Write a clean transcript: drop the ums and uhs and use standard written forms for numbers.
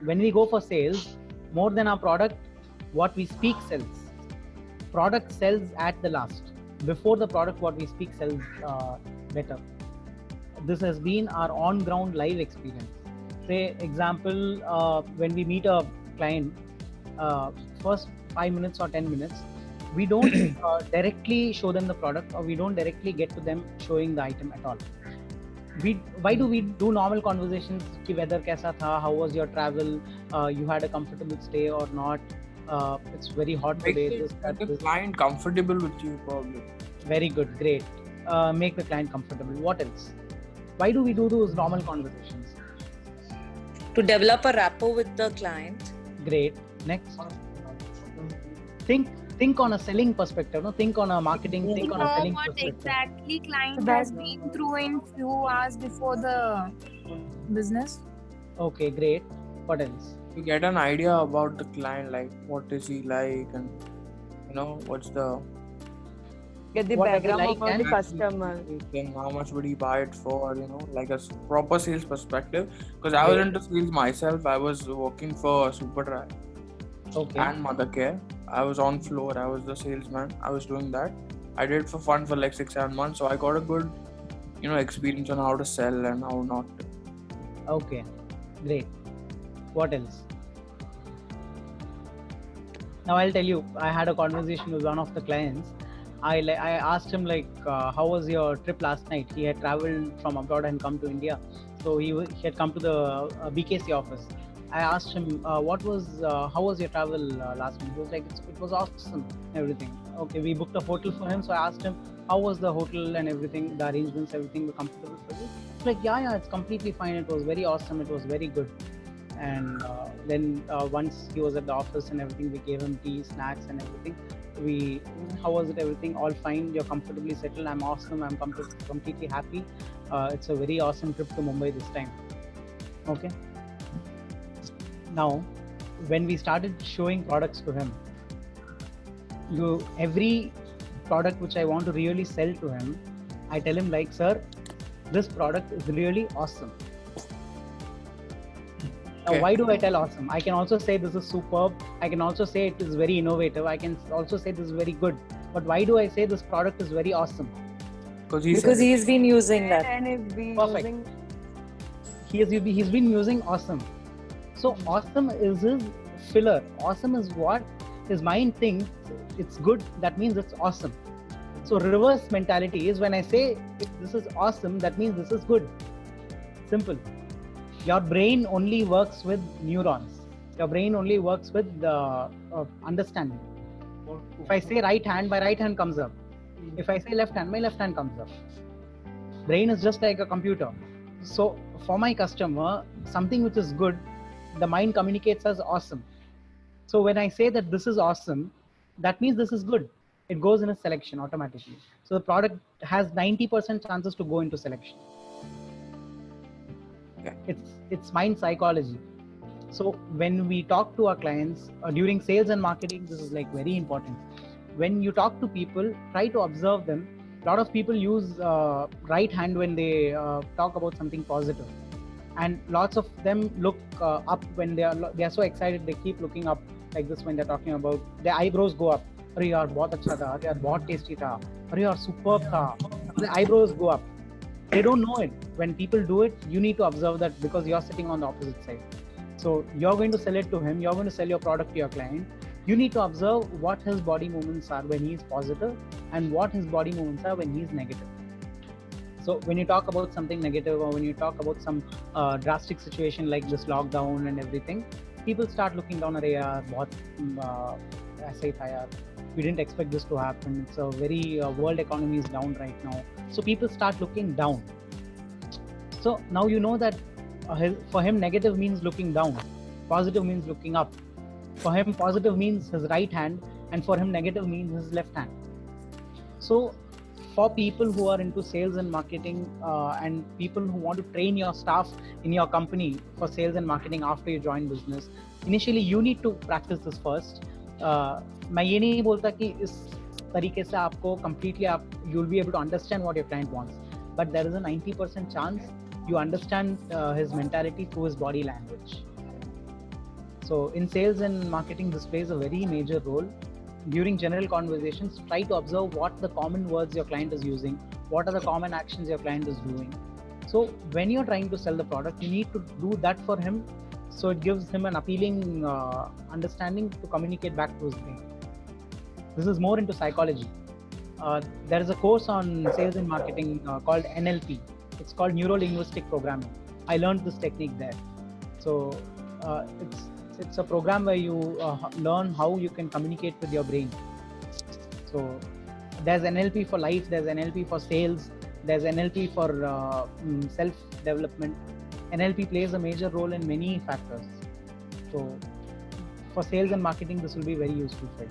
when we go for sales, more than our product, what we speak sells. Product sells at the last. Before the product, what we speak sells better. This has been our on-ground live experience. Say, example, when we meet a client, first 5 minutes or 10 minutes, we don't directly show them the product, or we don't directly get to them showing the item at all. Why do we do normal conversations? Ki weather kaisa tha, how was your travel, you had a comfortable stay or not, it's very hot today. Make the client comfortable with you, probably. Very good, great. Make the client comfortable. What else? Why do we do those normal conversations? To develop a rapport with the client. Great. Next. Think on a selling perspective, no? Think on a marketing, think on a selling what perspective. Exactly client has been through in few hours before the business. Okay, great. What else? You get an idea about the client, like what is he like, and what's the get the what background like about the customer. Then how much would he buy it for? Like a proper sales perspective. Because I was into sales myself. I was working for Superdry and Mothercare. I was on floor. I was the salesman. I was doing that. I did it for fun for like 6-7 months. So I got a good, experience on how to sell and how not to. Okay, great. What else? Now I'll tell you. I had a conversation with one of the clients. I asked him how was your trip last night? He had traveled from abroad and come to India. So he had come to the BKC office. I asked him, how was your travel last night? He was like, it was awesome, everything. Okay, we booked a hotel for him. So I asked him, how was the hotel and everything, the arrangements, everything were comfortable for you? He's like, yeah, it's completely fine. It was very awesome. It was very good. And then once he was at the office and everything, we gave him tea, snacks and everything. How was it, everything? All fine, you're comfortably settled. I'm awesome. I'm completely happy. It's a very awesome trip to Mumbai this time. Okay. Now, when we started showing products to him, every product which I want to really sell to him, I tell him sir, this product is really awesome. Now, why do I tell awesome? I can also say this is superb. I can also say it is very innovative. I can also say this is very good. But why do I say this product is very awesome? Because he's been using that. And he's been Perfect. He's been using awesome. So awesome is his filler. Awesome is what his mind thinks it's good. That means it's awesome. So reverse mentality is when I say this is awesome, that means this is good. Simple. Your brain only works with neurons. Your brain only works with understanding. If I say right hand, my right hand comes up. If I say left hand, my left hand comes up. Brain is just like a computer. So for my customer, something which is good, the mind communicates as awesome. So when I say that this is awesome, that means this is good. It goes in a selection automatically. So the product has 90% chances to go into selection. It's mind psychology. So when we talk to our clients during sales and marketing, this is very important. When you talk to people, try to observe them. A lot of people use right hand when they talk about something positive, and lots of them look up when they are so excited. They keep looking up like this when they're talking about. Their eyebrows go up. अरे यार बहुत अच्छा था. अरे यार बहुत tasty था. अरे यार superb था. The eyebrows go up. They don't know it. When people do it, you need to observe that because you're sitting on the opposite side. So you're going to sell it to him. You're going to sell your product to your client. You need to observe what his body movements are when he's positive and what his body movements are when he's negative. So when you talk about something negative or when you talk about some drastic situation like this lockdown and everything, people start looking down at we didn't expect this to happen. It's a very world economy is down right now. So people start looking down. So now you know that for him negative means looking down, positive means looking up. For him positive means his right hand, and for him negative means his left hand. So for people who are into sales and marketing and people who want to train your staff in your company for sales and marketing after you join business, initially you need to practice this first. मैं ये नहीं बोलता कि इस तरीके से आपको completely you'll be able to understand what your client wants, but there is a 90% chance you understand his mentality through his body language. So in sales and marketing, this plays a very major role. During general conversations, try to observe what the common words your client is using, what are the common actions your client is doing. So when you're trying to sell the product, you need to do that for him, so it gives him an appealing understanding to communicate back to his brain. This is more into psychology. There is a course on sales and marketing called NLP. It's called Neuro Linguistic Programming. I learned this technique there. So it's a program where you learn how you can communicate with your brain. So there's NLP for life, there's NLP for sales, there's NLP for self-development. NLP plays a major role in many factors. So for sales and marketing, this will be very useful for you.